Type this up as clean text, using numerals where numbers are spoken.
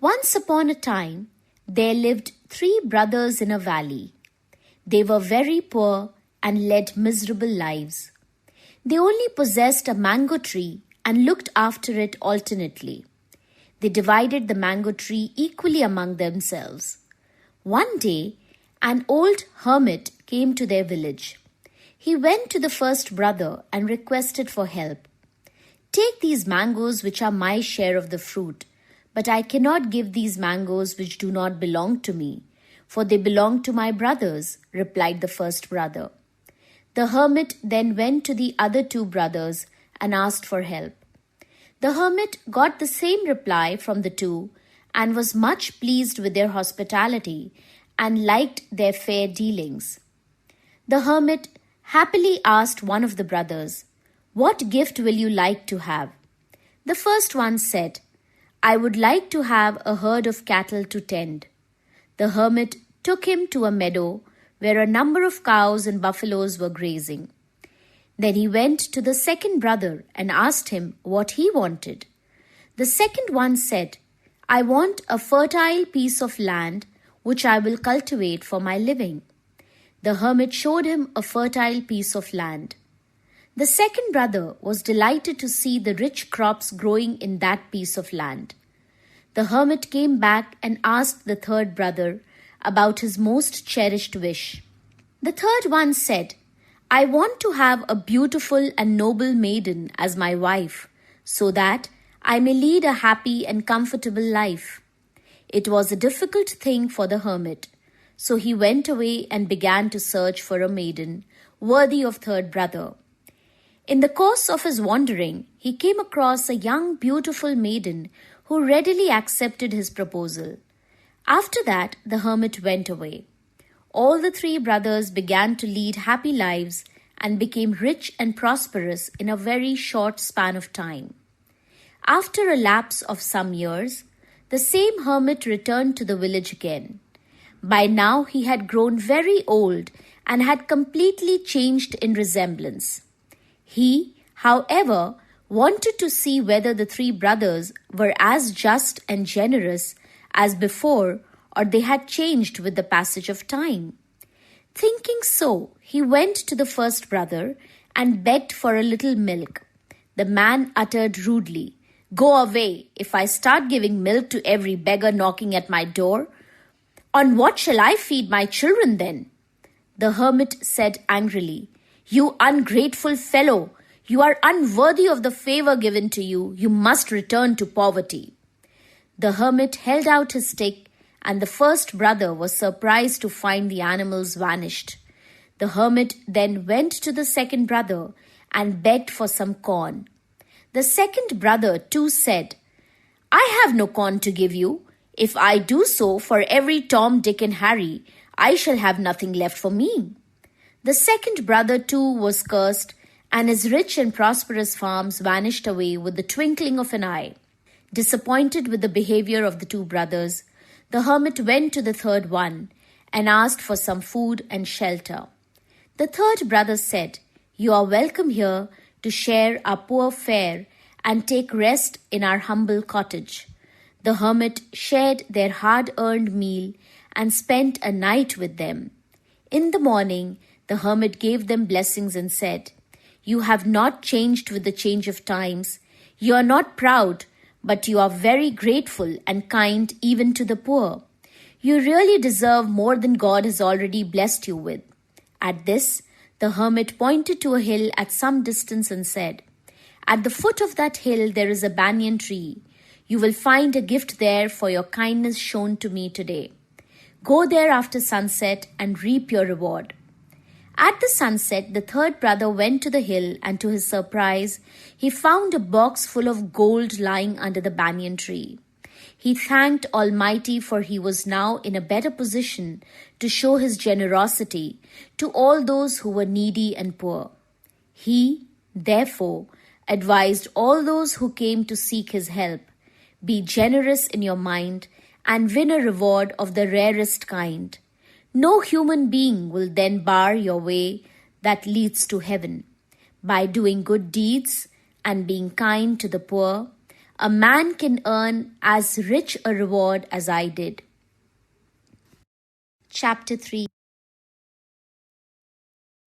Once upon a time, there lived 3 brothers in a valley. They were very poor and led miserable lives. They only possessed a mango tree and looked after it alternately. They divided the mango tree equally among themselves. One day, an old hermit came to their village. He went to the first brother and requested for help. "Take these mangoes which are my share of the fruit, but I cannot give these mangoes which do not belong to me, for they belong to my brothers," replied the first brother. The hermit then went to the other 2 brothers and asked for help. The hermit got the same reply from the 2 and was much pleased with their hospitality and liked their fair dealings. The hermit happily asked one of the brothers, "What gift will you like to have?" The first one said, "I would like to have a herd of cattle to tend." The hermit took him to a meadow where a number of cows and buffaloes were grazing. Then he went to the second brother and asked him what he wanted. The second one said, "I want a fertile piece of land which I will cultivate for my living." The hermit showed him a fertile piece of land. The second brother was delighted to see the rich crops growing in that piece of land. The hermit came back and asked the third brother about his most cherished wish. The third one said, "I want to have a beautiful and noble maiden as my wife, so that I may lead a happy and comfortable life." It was a difficult thing for the hermit, so he went away and began to search for a maiden worthy of third brother. In the course of his wandering, he came across a young, beautiful maiden who readily accepted his proposal. After that, the hermit went away. All the 3 brothers began to lead happy lives and became rich and prosperous in a very short span of time. After a lapse of some years, the same hermit returned to the village again. By now he had grown very old and had completely changed in resemblance. He, however, wanted to see whether the 3 brothers were as just and generous as before, or they had changed with the passage of time. Thinking so, he went to the first brother and begged for a little milk. The man uttered rudely, "Go away! If I start giving milk to every beggar knocking at my door, on what shall I feed my children then?" The hermit said angrily, "You ungrateful fellow! You are unworthy of the favor given to you. You must return to poverty." The hermit held out his stick, and the first brother was surprised to find the animals vanished. The hermit then went to the second brother and begged for some corn. The second brother too said, "I have no corn to give you. If I do so for every Tom, Dick, and Harry, I shall have nothing left for me." The second brother too was cursed, and his rich and prosperous farms vanished away with the twinkling of an eye. Disappointed with the behavior of the 2 brothers, the hermit went to the third one and asked for some food and shelter. The third brother said, "You are welcome here to share our poor fare and take rest in our humble cottage." The hermit shared their hard-earned meal and spent a night with them. In the morning, the hermit gave them blessings and said, "You have not changed with the change of times. You are not proud, but you are very grateful and kind even to the poor. You really deserve more than God has already blessed you with." At this, the hermit pointed to a hill at some distance and said, "At the foot of that hill there is a banyan tree. You will find a gift there for your kindness shown to me today. Go there after sunset and reap your reward." At the sunset, the third brother went to the hill, and to his surprise, he found a box full of gold lying under the banyan tree. He thanked Almighty, for he was now in a better position to show his generosity to all those who were needy and poor. He, therefore, advised all those who came to seek his help, "Be generous in your mind and win a reward of the rarest kind. No human being will then bar your way that leads to heaven. By doing good deeds and being kind to the poor, a man can earn as rich a reward as I did. Chapter 3.